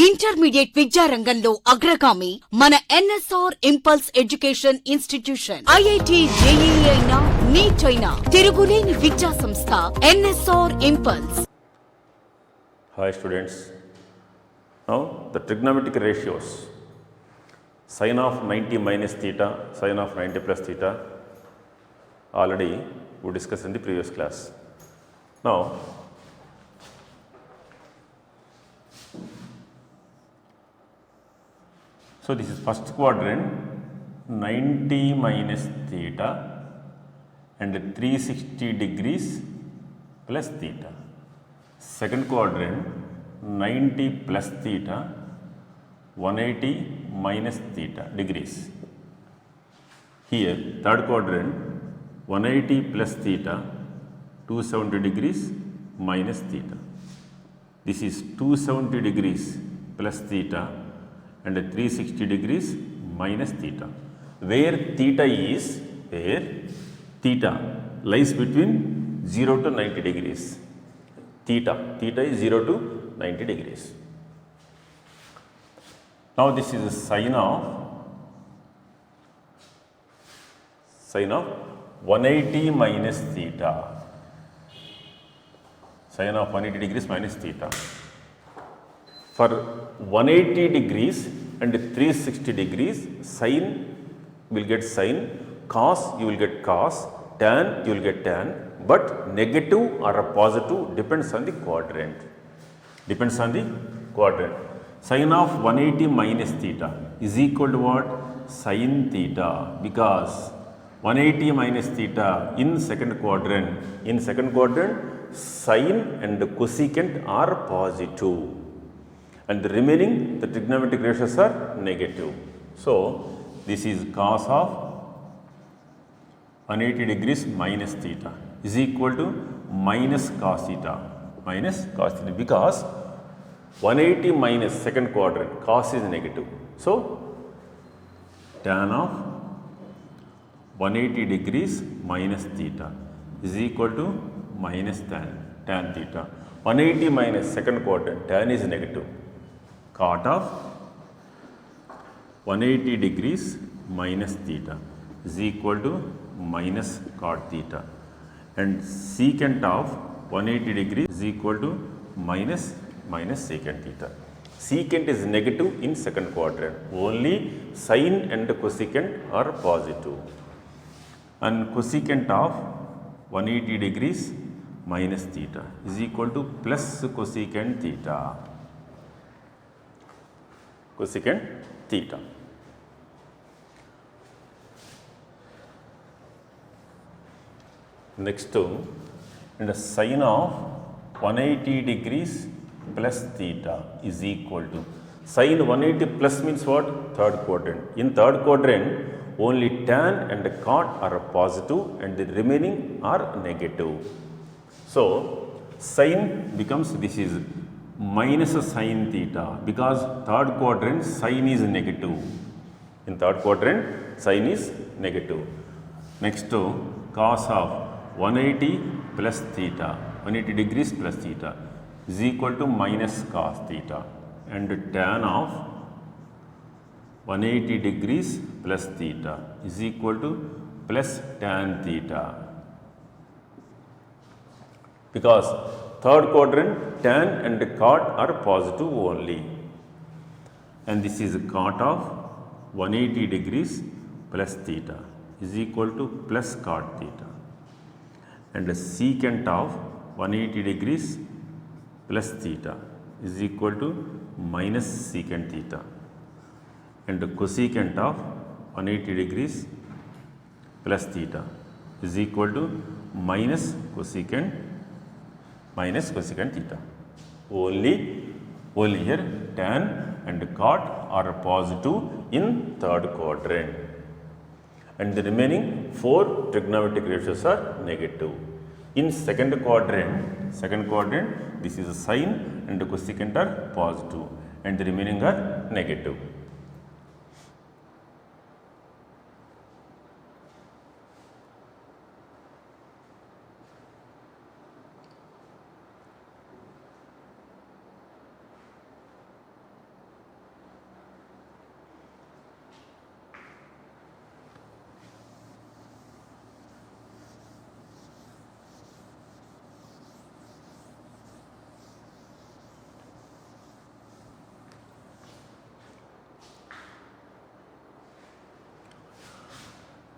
Intermediate విద్యారంగంలో అగ్రగామి మన NSR impulse education institution. IIT, JEE అయినా, నీట్ అయినా తిరుగులేని విద్యా సంస్థ NSR impulse. Hi students, now the trigonometric ratios sin of 90 minus theta, sin of 90 plus theta already we discussed in the previous class. Now so this is first quadrant 90 minus theta and 360 degrees plus theta. Second quadrant 90 plus theta 180 minus theta degrees. Here third quadrant 180 plus theta 270 degrees minus theta. This is 270 degrees plus theta and 360 degrees minus theta. Where theta lies between 0 to 90 degrees. Theta is 0 to 90 degrees. Now this is a sin of 180 minus theta. Sin of 180 degrees minus theta. For 180 degrees and 360 degrees, sin will get sin, cos you will get cos, tan you will get tan, but negative or a positive depends on the quadrant. Sin of 180 minus theta is equal to what? Sin theta, because 180 minus theta in second quadrant, sin and cosecant are positive. And the remaining, the trigonometric ratios are negative. So, this is cos of 180 degrees minus theta is equal to minus cos theta, because 180 minus second quadrant, cos is negative. So, tan of 180 degrees minus theta is equal to minus tan theta. 180 minus second quadrant, tan is negative. Cot of 180 degrees minus theta is equal to minus cot theta, and secant of 180 degrees is equal to minus secant theta. Secant is negative in second quadrant, only sin and cosecant are positive, and cosecant of 180 degrees minus theta is equal to plus cosecant theta. Next and sin of 180 degrees plus theta is equal to, sin 180 plus means what? Third quadrant. In third quadrant only tan and cot are positive and the remaining are negative. So sin becomes, this is minus sin theta, because third quadrant sin is negative. In third quadrant sin is negative. Next cos of 180 plus theta, 180 degrees plus theta is equal to minus cos theta, and tan of 180 degrees plus theta is equal to plus tan theta, because third quadrant tan and cot are positive only, and this is cot of 180 degrees plus theta is equal to plus cot theta, and secant of 180 degrees plus theta is equal to minus secant theta, and cosecant of 180 degrees plus theta is equal to minus cosecant theta. Only here tan and cot are positive in third quadrant, and the remaining 4 trigonometric ratios are negative. In second quadrant this is a sin and cosecant are positive and the remaining are negative.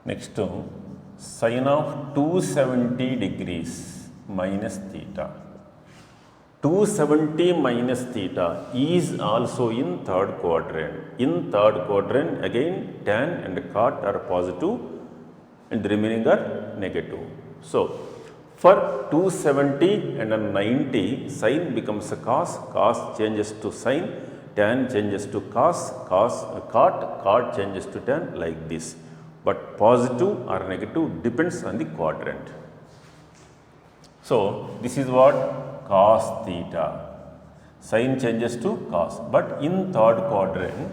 Next sine of 270 degrees minus theta. 270 minus theta is also in third quadrant. In third quadrant again tan and cot are positive and the remaining are negative. So for 270 and 90 sine becomes a cos, cos changes to sine, tan changes to cos, cot changes to tan, like this. But positive or negative depends on the quadrant. So this is what cos theta. Sine changes to cos. But in third quadrant,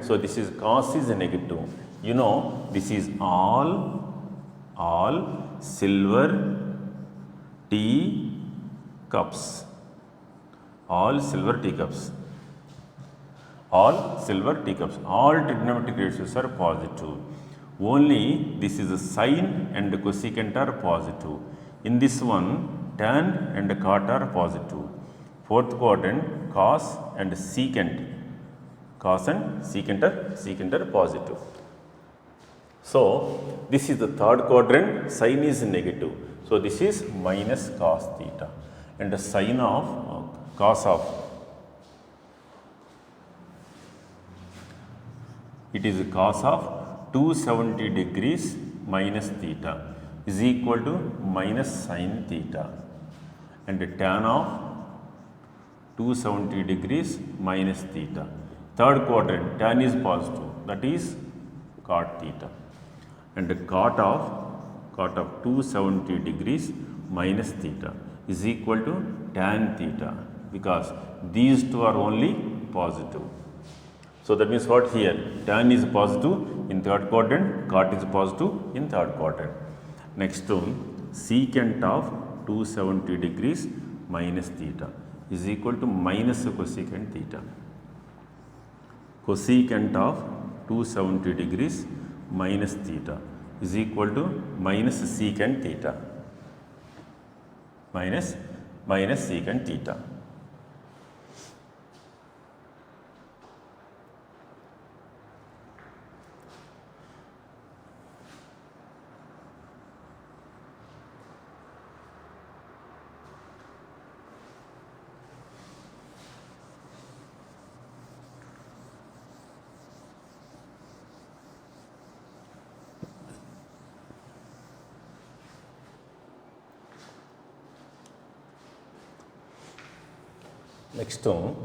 so this is cos is negative. You know, this is all silver tea cups. All silver teacups. All silver teacups. All trigonometric ratios are positive. Only this is a sine and cosecant are positive. In this one, tan and cot are positive. Fourth quadrant, cos and secant. Cos and secant are positive. So this is the third quadrant, sine is negative. So this is minus cos theta. And the sine of cos of, it is cos of 270 degrees minus theta is equal to minus sin theta. And the tan of 270 degrees minus theta. Third quadrant, tan is positive, that is cot theta. And the cot of 270 degrees minus theta is equal to tan theta, because these two are only positive. So that means what here? Tan is positive in third quadrant, cot is positive in third quadrant. Next one, secant of 270 degrees minus theta is equal to minus cosecant theta. Cosecant of 270 degrees minus theta is equal to minus secant theta. Minus secant theta. Next one,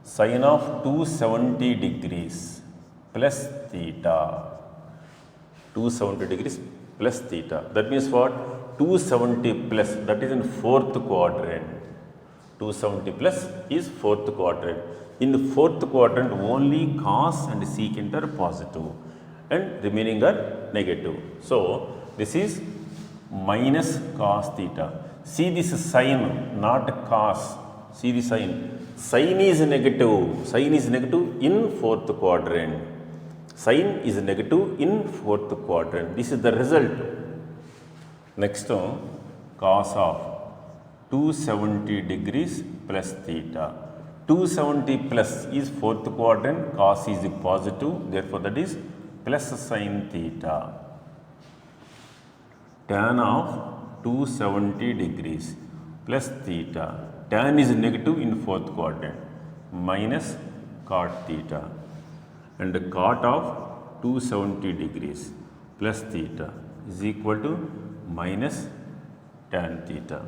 sine of 270 degrees plus theta. 270 degrees plus theta. That means what? 270 plus, that is in fourth quadrant. 270 plus is fourth quadrant. In the fourth quadrant, only cos and secant are positive and remaining are negative. So this is minus cos theta. See this sine, not cos. See the sign. Sine is negative. Sine is negative in fourth quadrant. Sine is negative in fourth quadrant. This is the result. Next one, cos of 270 degrees plus theta. 270 plus is fourth quadrant. Cos is positive. Therefore, that is plus sin theta. Tan of 270 degrees plus theta. Tan is negative in fourth quadrant, minus cot theta. And the cot of 270 degrees plus theta is equal to minus tan theta.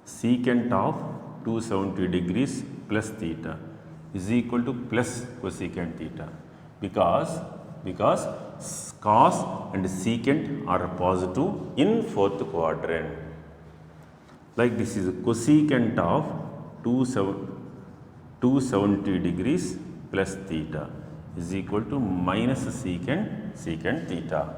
Secant of 270 degrees plus theta is equal to plus cosecant theta, because cos and secant are positive in fourth quadrant. Like this is cosecant of 270 degrees plus theta is equal to minus secant theta.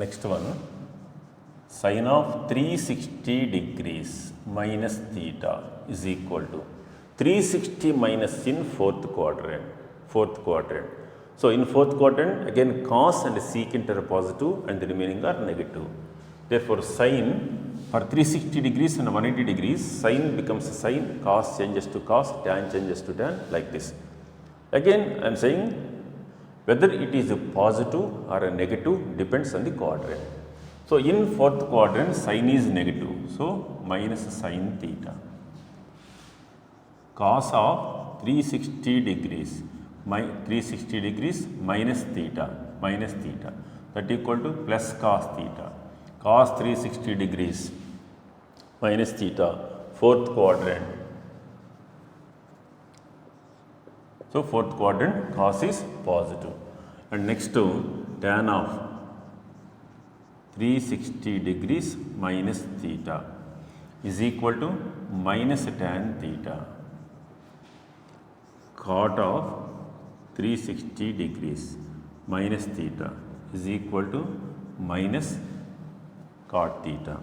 next one, sine of 360 degrees minus theta is equal to 360 minus in fourth quadrant. So in fourth quadrant again cos and secant are positive and the remaining are negative. Therefore sine for 360 degrees and 180 degrees, sine becomes sine, cos changes to cos, tan changes to tan, like this. Again I am saying whether it is a positive or a negative depends on the quadrant. So in fourth quadrant sine is negative, so minus sine theta. Cos of 360 degrees minus theta, that equal to plus cos theta. Cos 360 degrees minus theta, fourth quadrant. So fourth quadrant cos is positive. And next to tan of 360 degrees minus theta is equal to minus tan theta. Cot of 360 degrees minus theta is equal to minus cot theta,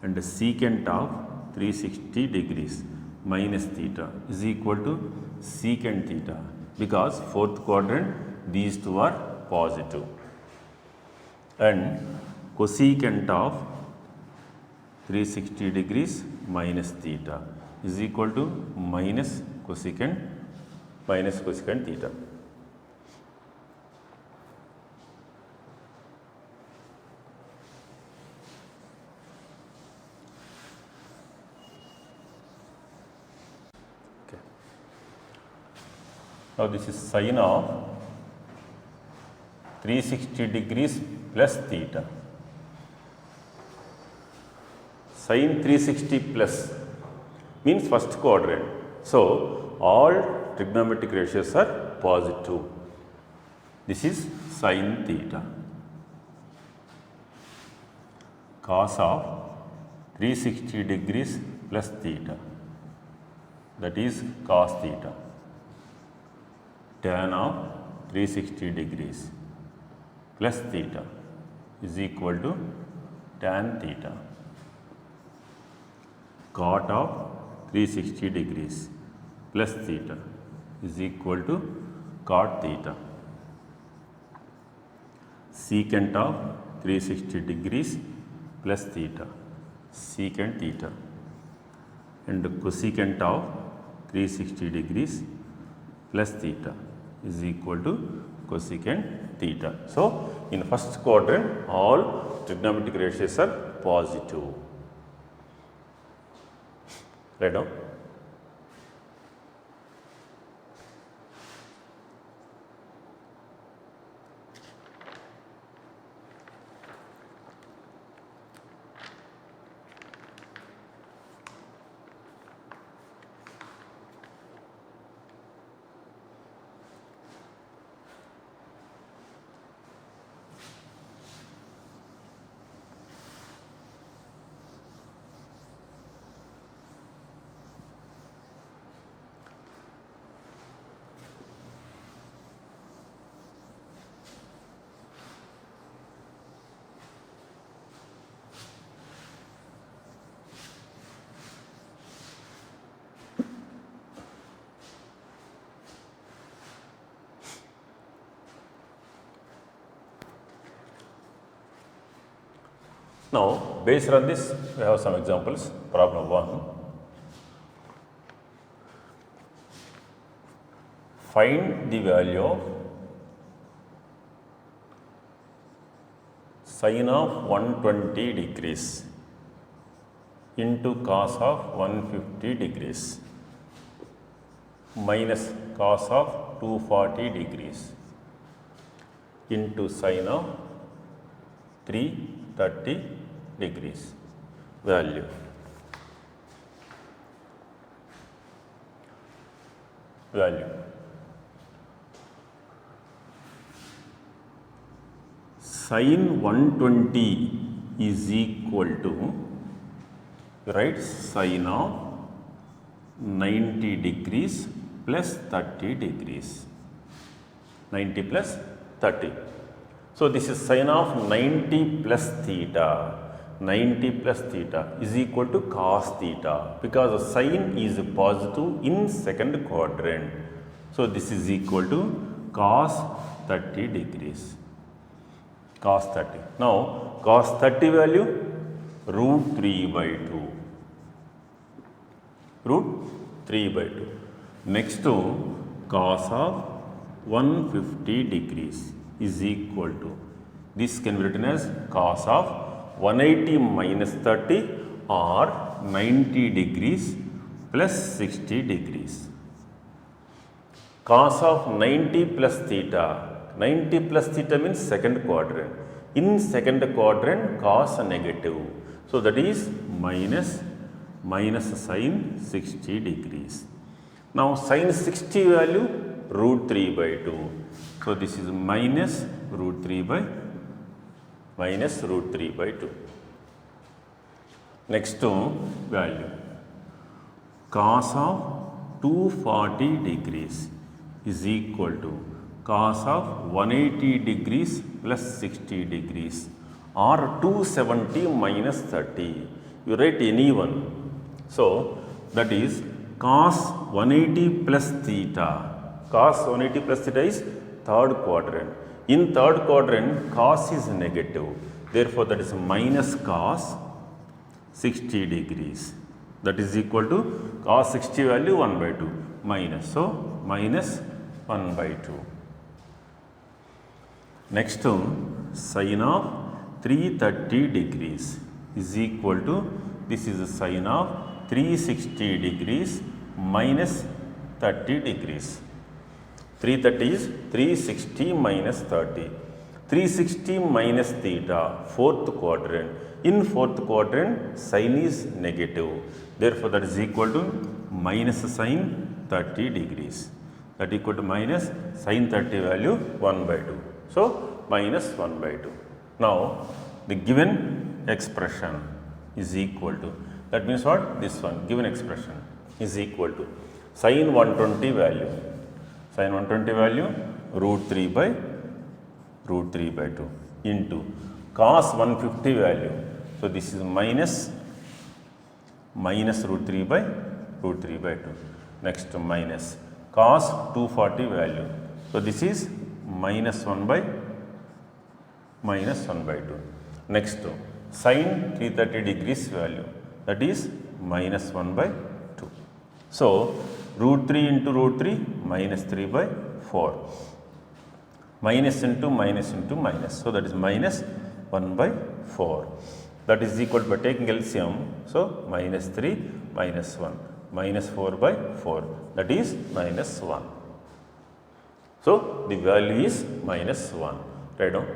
and the secant of 360 degrees minus theta is equal to secant theta, because fourth quadrant these two are positive. And cosecant of 360 degrees minus theta is equal to minus cosecant theta. Okay. Now this is sine of 360 degrees plus theta. Sine 360 plus means first quadrant. So all trigonometric ratios are positive. This is sine theta. Cos of 360 degrees plus theta, that is cos theta. Tan of 360 degrees plus theta is equal to tan theta. Cot of 360 degrees plus theta is equal to cot theta. Secant of 360 degrees plus theta, secant theta, and cosecant of 360 degrees plus theta is equal to cosecant theta. So in first quadrant all trigonometric ratios are positive. Write down. Now, based on this, we have some examples. Problem 1. Find the value of sine of 120 degrees into cos of 150 degrees minus cos of 240 degrees into sine of 330 degrees. Value. Sine 120 is equal to, right, sine of 90 degrees plus 30 degrees. 90 plus 30. So this is sine of 90 plus theta. 90 plus theta is equal to cos theta because the sine is positive in second quadrant. So this is equal to cos 30 degrees. Cos 30. Now cos 30 value root 3 by 2. Root 3 by 2. Next to cos of 150 degrees is equal to, this can be written as cos of 180 minus 30 or 90 degrees plus 60 degrees. Cos of 90 plus theta. 90 plus theta means second quadrant. In second quadrant, cos negative. So that is minus sine 60 degrees. Now sine 60 value root 3 by 2. So this is minus root 3 by 2. Next to value cos of 240 degrees is equal to cos of 180 degrees plus 60 degrees or 270 minus 30. You write any one. So that is cos 180 plus theta. Cos 180 plus theta is third quadrant. In third quadrant, cos is negative. Therefore, that is minus cos 60 degrees. That is equal to cos 60 value 1 by 2 minus. So, minus 1 by 2. Next to sine of 330 degrees is equal to, this is the sine of 360 degrees minus 30 degrees. 330 is 360 minus 30. 360 minus theta, fourth quadrant. In fourth quadrant, sine is negative. Therefore, that is equal to minus sine 30 degrees. That equal to minus sine 30 value 1 by 2. So, minus 1 by 2. Now, the given expression is equal to, that means what? This one, given expression is equal to sine 120 value. Sine 120 value root 3 by 2 into cos 150 value. So this is minus root 3 by 2. Next to minus cos 240 value. So this is minus 1 by 2. Next to sine 330 degrees value, that is minus 1 by 2. So root 3 into root 3 minus 3 by 4. Minus into minus into minus. So that is minus 1 by 4. That is equal to, by taking LCM. So minus 3 minus 1. Minus 4 by 4. That is minus 1. So the value is minus 1. Write down.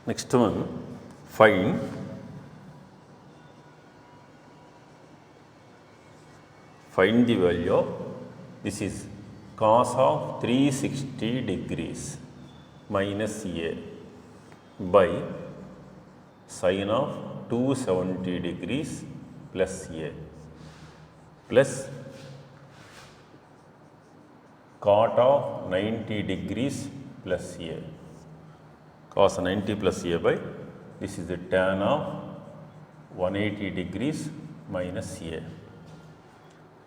Next one, find the value of, this is cos of 360 degrees minus A by sine of 270 degrees plus A plus cot of 90 degrees plus A. Cos 90 plus A by, this is the tan of 180 degrees minus A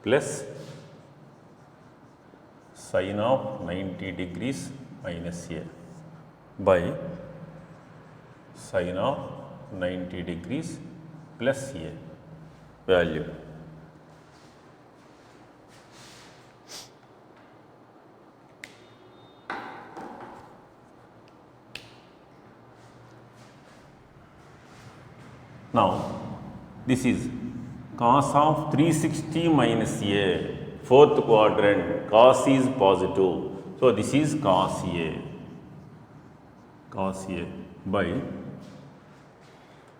plus sine of 90 degrees minus A by sine of 90 degrees plus a value. Now, this is cos of 360 minus a, fourth quadrant, cos is positive. So, this is cos a by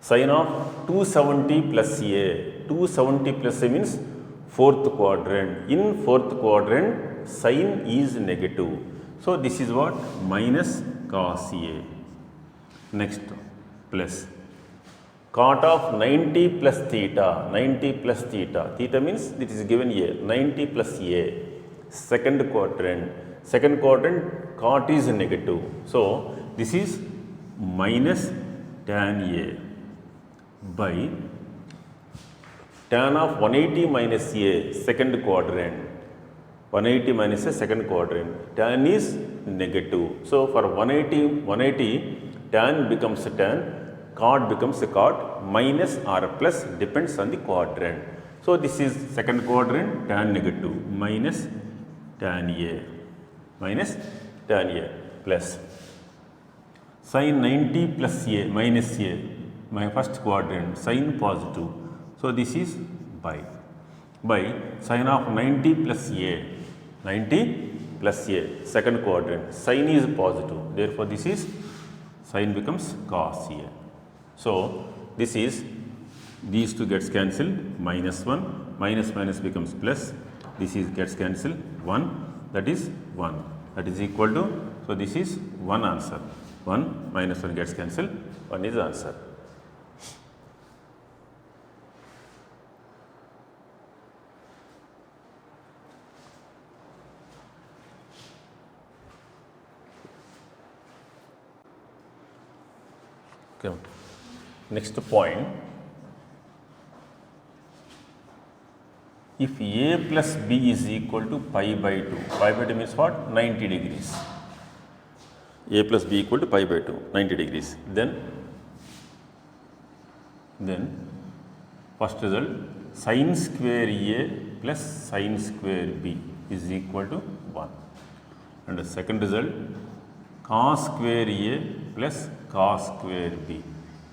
sin of 270 plus a. 270 plus a means fourth quadrant. In fourth quadrant, sin is negative. So, this is what? Minus cos a. Next, plus cot of 90 plus theta. 90 plus theta. Theta means it is given here. 90 plus a. Second quadrant. Second quadrant, cot is negative. So, this is minus tan a by tan of 180 minus a, second quadrant. 180 minus a, second quadrant. Tan is negative. So, for 180, tan becomes tan, cot becomes a cot, minus or plus depends on the quadrant. So, this is second quadrant, tan negative, minus tan a plus sin 90 plus a minus a, my first quadrant, sin positive. So, this is by sin of 90 plus a, 90 plus a, second quadrant, sin is positive. Therefore, this is sin becomes cos a. So, this is, these two gets cancelled, minus 1, minus becomes plus, this is gets cancelled, 1, that is 1, that is equal to, so this is 1 answer, 1 minus 1 gets cancelled, 1 is answer. Okay. Next point, if a plus b is equal to pi by 2, pi by 2 means what? 90 degrees. A plus b equal to pi by 2, 90 degrees. Then first result, sin square a plus sin square b is equal to 1. And the second result, cos square a plus cos square b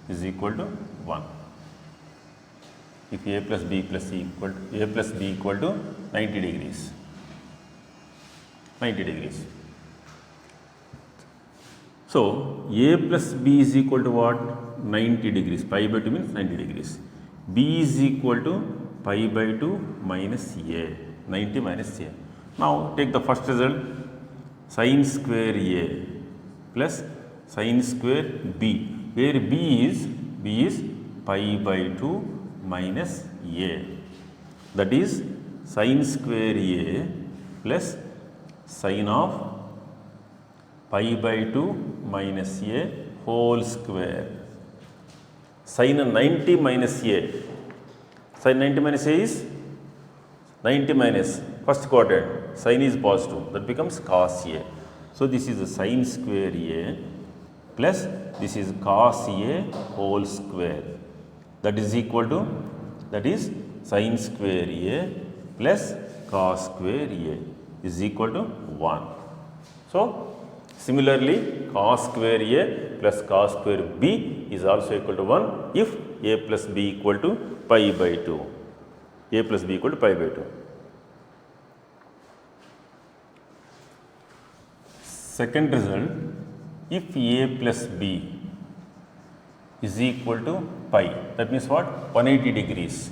is equal to 1. If a plus b plus c equal to 90 degrees. 90 degrees. So, a plus b is equal to what? 90 degrees. Pi by 2 means 90 degrees. B is equal to pi by 2 minus a. 90 minus a. Now, take the first result, sin square a plus sin square b, where b is pi by 2 minus a, that is sin square a plus sin of pi by 2 minus a whole square. Sin 90 minus a, sin 90 minus a is 90 minus first quadrant, sin is positive, that becomes cos a. So, this is a sin square a plus this is cos a whole square, that is equal to, that is sin square a plus cos square a is equal to 1. So, similarly, cos square a plus cos square b is also equal to 1 if a plus b equal to pi by 2. A plus b equal to pi by 2. Second result, if a plus b is equal to pi, that means what? 180 degrees.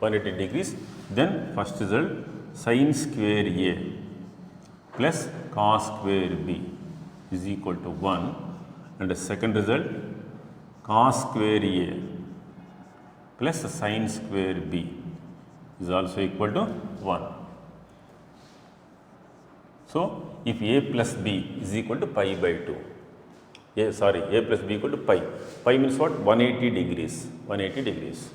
180 degrees. Then first result, sin square a plus cos square b is equal to 1, and the second result, cos square a plus sin square b is also equal to 1. So, if a plus b is equal to pi by 2, a plus b equal to pi. Pi means what? 180 degrees. 180 degrees.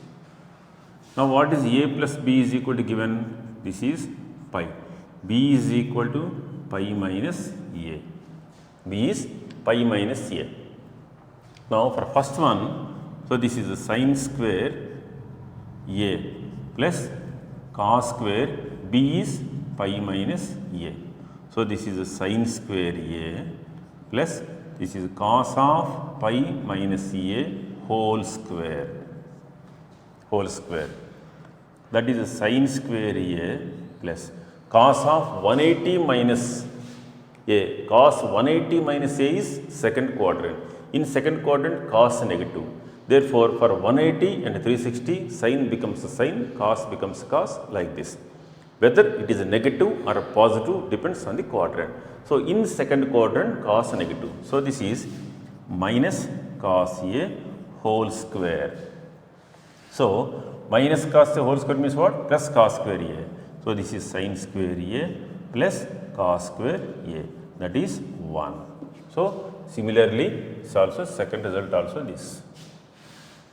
Now, what is a plus b is equal to given? This is pi. B is equal to pi minus a. B is pi minus a. Now, for first one, So this is the sine square A plus cos square B is pi minus A. So this is the sine square A plus this is cos of pi minus A whole square. That is the sine square A plus cos of 180 minus A. Cos 180 minus A is second quadrant. In second quadrant, cos negative. Therefore, for 180 and 360, sin becomes a sin, cos becomes cos, like this. Whether it is a negative or a positive depends on the quadrant. So, in second quadrant, cos negative. So, this is minus cos A whole square. So, minus cos A whole square means what? Plus cos square A. So, this is sin square A plus cos square A, that is 1. So, similarly, it's also second result also this.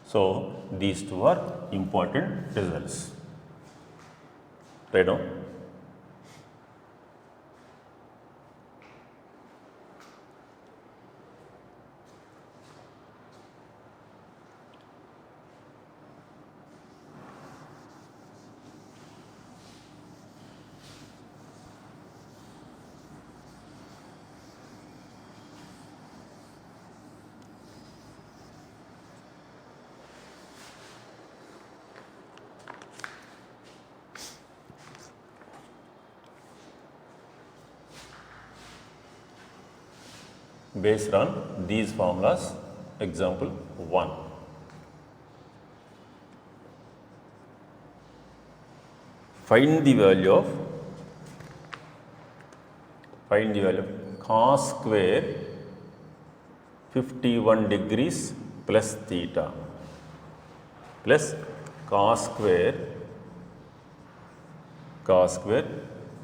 So, these two are important results. Right now? Based on these formulas, example 1. Find the value of cos square 51 degrees plus theta plus cos square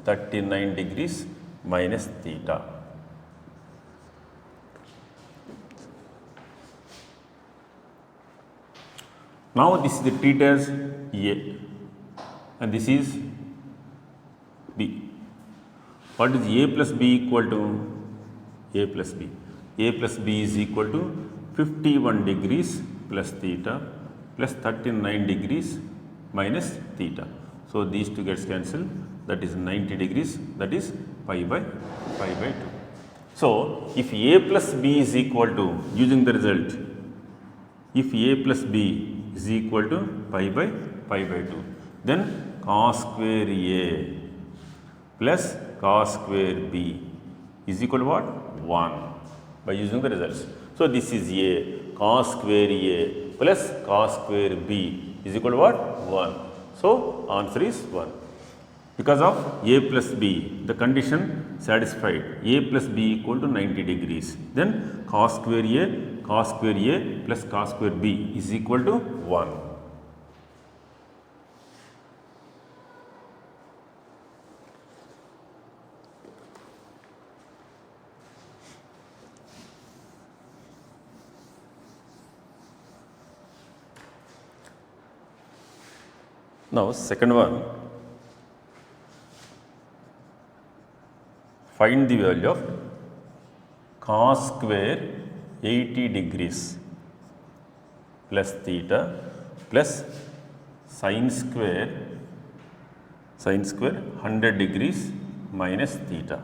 39 degrees minus theta. Now, this is treated as A and this is B. What is A plus B equal to? A plus B. A plus B is equal to 51 degrees plus theta plus 39 degrees minus theta. So, these two gets cancelled, that is 90 degrees, that is pi by 2. So, if A plus B is equal to, using the result, if A plus B is equal to pi by 2, then cos square A plus cos square B is equal to what? 1, by using the results. So, this is A, cos square A plus cos square B is equal to what? 1. So, answer is 1. Because of A plus B, the condition satisfied, A plus B equal to 90 degrees. Then cos square A plus cos square B is equal to 1. Now, second one, find the value of cos square 80 degrees plus theta plus sin square 100 degrees minus theta.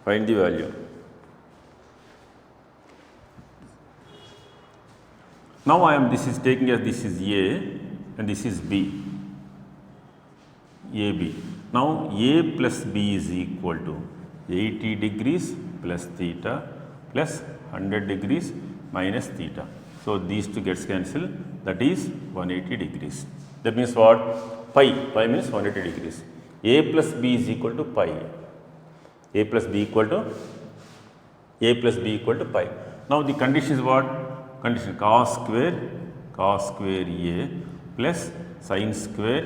Find the value. Now, this is taking as this is A and this is B, AB. Now, A plus B is equal to 80 degrees plus theta plus 100 degrees minus theta. So, these two gets cancelled, that is 180 degrees. That means what? Pi means 180 degrees. A plus B is equal to pi. A plus B equal to pi. Now, the condition is what? Condition cos square A plus sin square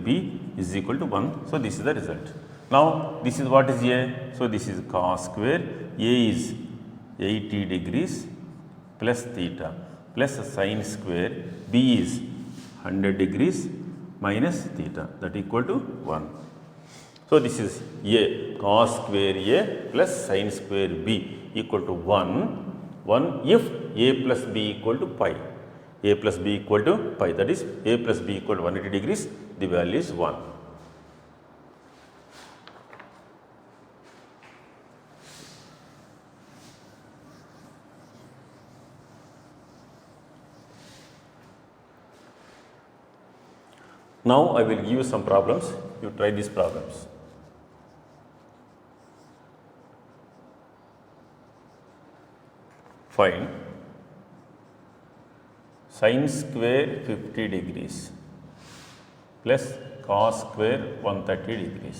B is equal to 1. So, this is the result. Now, this is what is A? So, this is cos square A is 80 degrees plus theta plus sin square B is 100 degrees minus theta, that equal to 1. So, this is A, cos square A plus sin square B equal to 1. 1 if a plus b equal to pi. A plus b equal to pi, that is a plus b equal to 180 degrees, the value is 1. Now I will give you some problems, you try these problems. Find sin square 50 degrees plus cos square 130 degrees.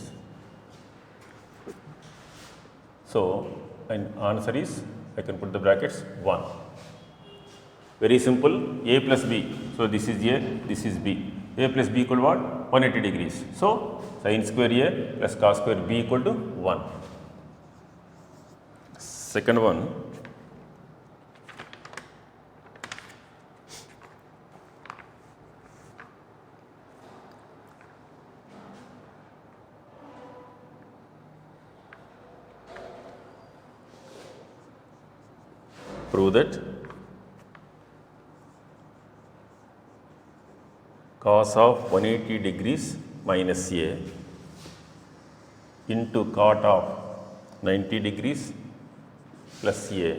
So, an answer is, I can put the brackets 1. Very simple, a plus b. So, this is a, this is b. A plus b equal to what? 180 degrees. So, sin square a plus cos square b equal to 1. Second one, prove that cos of 180 degrees minus a into cot of 90 degrees plus a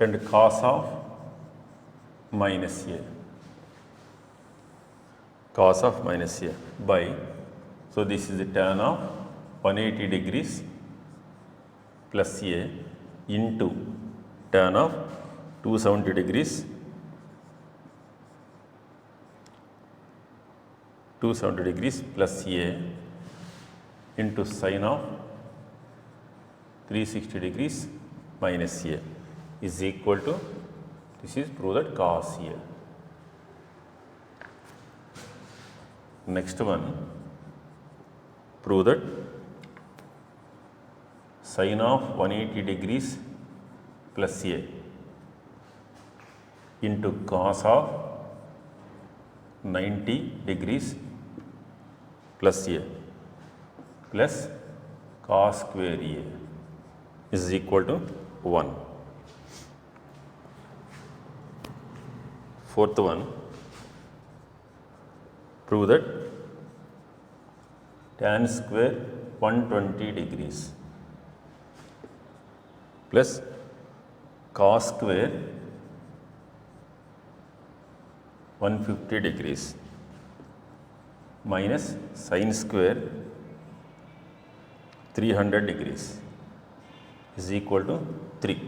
and cos of minus a, cos of minus a by, so this is the tan of 180 degrees plus a into tan of 270 degrees 270 degrees plus a into sin of 360 degrees minus a is equal to, this is prove that cos a. Next one, prove that sin of 180 degrees plus a into cos of 90 degrees plus a plus cos square a is equal to 1. Fourth one, prove that tan square 120 degrees plus cos square 150 degrees minus sin square 300 degrees is equal to 3.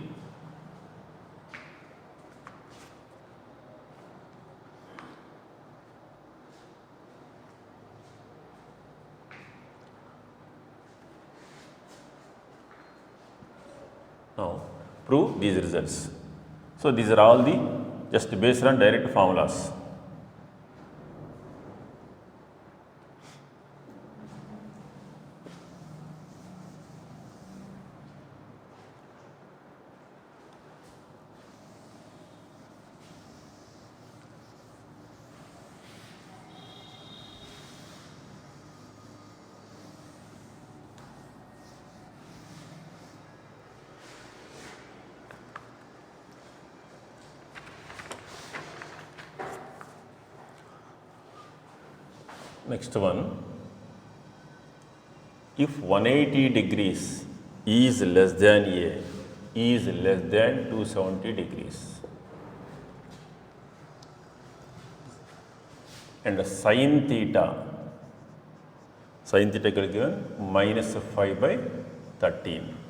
Now, prove these results. So, these are all the just based on direct formulas. Next one, if 180 degrees is less than a is less than 270 degrees and sin theta given minus 5 by 13.